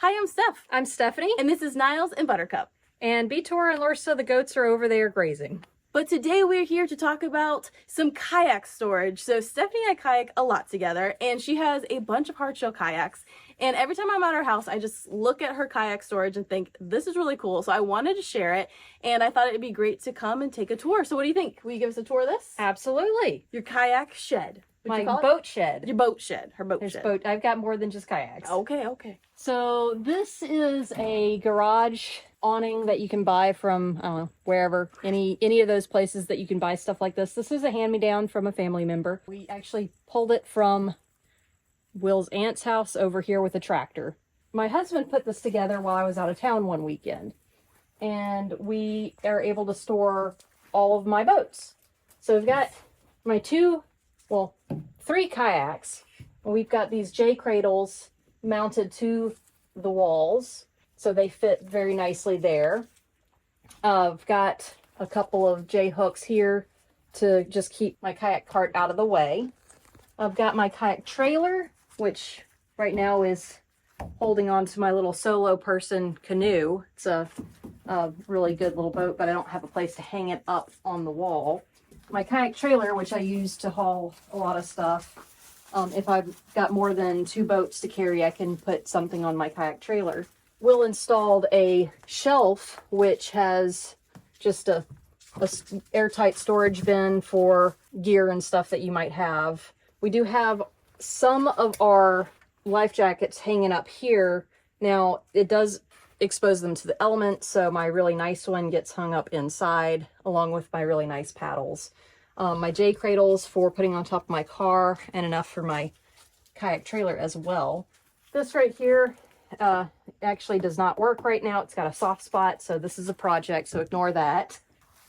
Hi, I'm Steph. I'm Stephanie. And this is Niles and Buttercup. And Beator and Lursa, the goats, are over there grazing. But today we're here to talk about some kayak storage. So Stephanie and I kayak a lot together, and she has a bunch of hardshell kayaks. And every time I'm at her house, I just look at her kayak storage and think, this is really cool. So I wanted to share it, and I thought it'd be great to come and take a tour. So what do you think? Will you give us a tour of this? Absolutely. Your kayak shed. My boat shed. Your boat shed. Her boat shed. I've got more than just kayaks. Okay. So this is a garage awning that you can buy from, I don't know, wherever, any of those places that you can buy stuff like this. This is a hand-me-down from a family member. We actually pulled it from Will's aunt's house over here with a tractor. My husband put this together while I was out of town one weekend, and we are able to store all of my boats. So we've got my three kayaks. We've got these J cradles mounted to the walls, so they fit very nicely there. I've got a couple of J hooks here to just keep my kayak cart out of the way. I've got my kayak trailer, which right now is holding on to my little solo person canoe. It's a really good little boat, but I don't have a place to hang it up on the wall. My kayak trailer, which I use to haul a lot of stuff. If I've got more than 2 boats to carry, I can put something on my kayak trailer. Will installed a shelf, which has just a airtight storage bin for gear and stuff that you might have. We do have some of our life jackets hanging up here. Now, it does expose them to the elements, so my really nice one gets hung up inside along with my really nice paddles. My J cradles for putting on top of my car, and enough for my kayak trailer as well. This right here actually does not work right now. It's got a soft spot, so this is a project, so ignore that.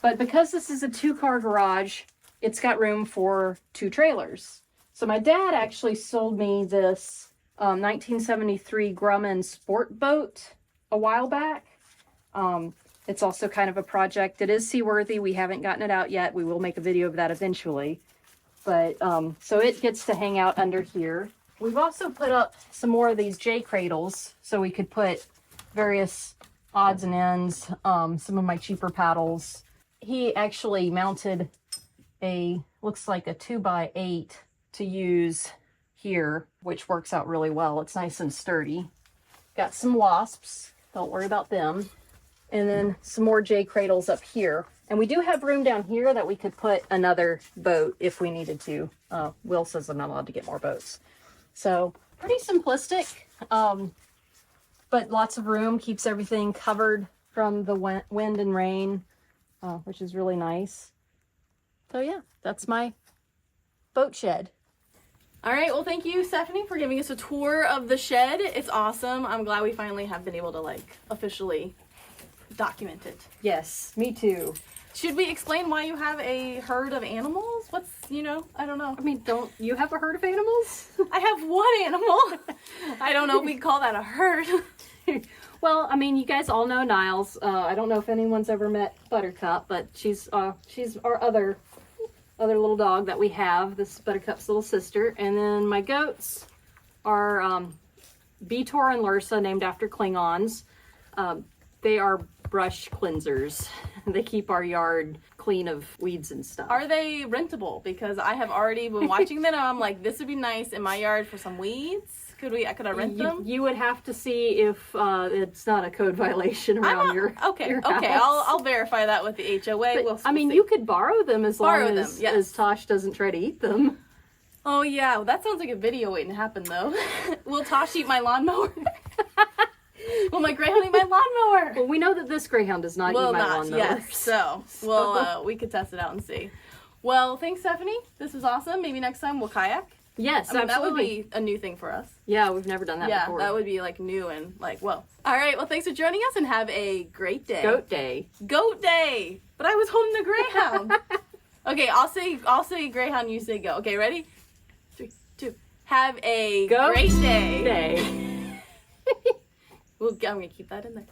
But because this is a 2-car garage, it's got room for 2 trailers. So my dad actually sold me this 1973 Grumman sport boat a while back. It's also kind of a project. It is seaworthy. We haven't gotten it out yet. We will make a video of that eventually. But so it gets to hang out under here. We've also put up some more of these J cradles so we could put various odds and ends, some of my cheaper paddles. He actually mounted looks like a 2x8 to use here, which works out really well. It's nice and sturdy. Got some wasps. Don't worry about them. And then some more J cradles up here. And we do have room down here that we could put another boat if we needed to. Will says I'm not allowed to get more boats. So pretty simplistic, but lots of room, keeps everything covered from the wind and rain, which is really nice. So yeah, that's my boat shed. All right, well, thank you, Stephanie, for giving us a tour of the shed. It's awesome. I'm glad we finally have been able to, officially document it. Yes, me too. Should we explain why you have a herd of animals? I don't know. I mean, don't you have a herd of animals? I have one animal. I don't know if we call that a herd. Well, I mean, you guys all know Niles. I don't know if anyone's ever met Buttercup, but she's our other little dog that we have. This is Buttercup's little sister. And then my goats are Beator and Lursa, named after Klingons. They are brush cleansers. They keep our yard clean of weeds and stuff. Are they rentable? Because I have already been watching them and I'm like, this would be nice in my yard for some weeds. Could I rent them? You would have to see if it's not a code violation around your house. Okay. I'll verify that with the HOA. But, you could borrow them as long as Tosh doesn't try to eat them. Oh yeah, well, that sounds like a video waiting to happen though. Will Tosh eat my lawnmower? Will my greyhound eat my lawnmower? Well, we know that this greyhound does not eat my lawnmower. Yes, so we could test it out and see. Well, thanks, Stephanie. This was awesome. Maybe next time we'll kayak. Yes, absolutely. That would be a new thing for us. Yeah, we've never done that before. Yeah, that would be new and whoa. All right, well, thanks for joining us and have a great day. Goat day. Goat day. But I was holding the greyhound. Okay, I'll say greyhound, you say go. Okay, ready? 3, 2. Have a great day. I'm going to keep that in there.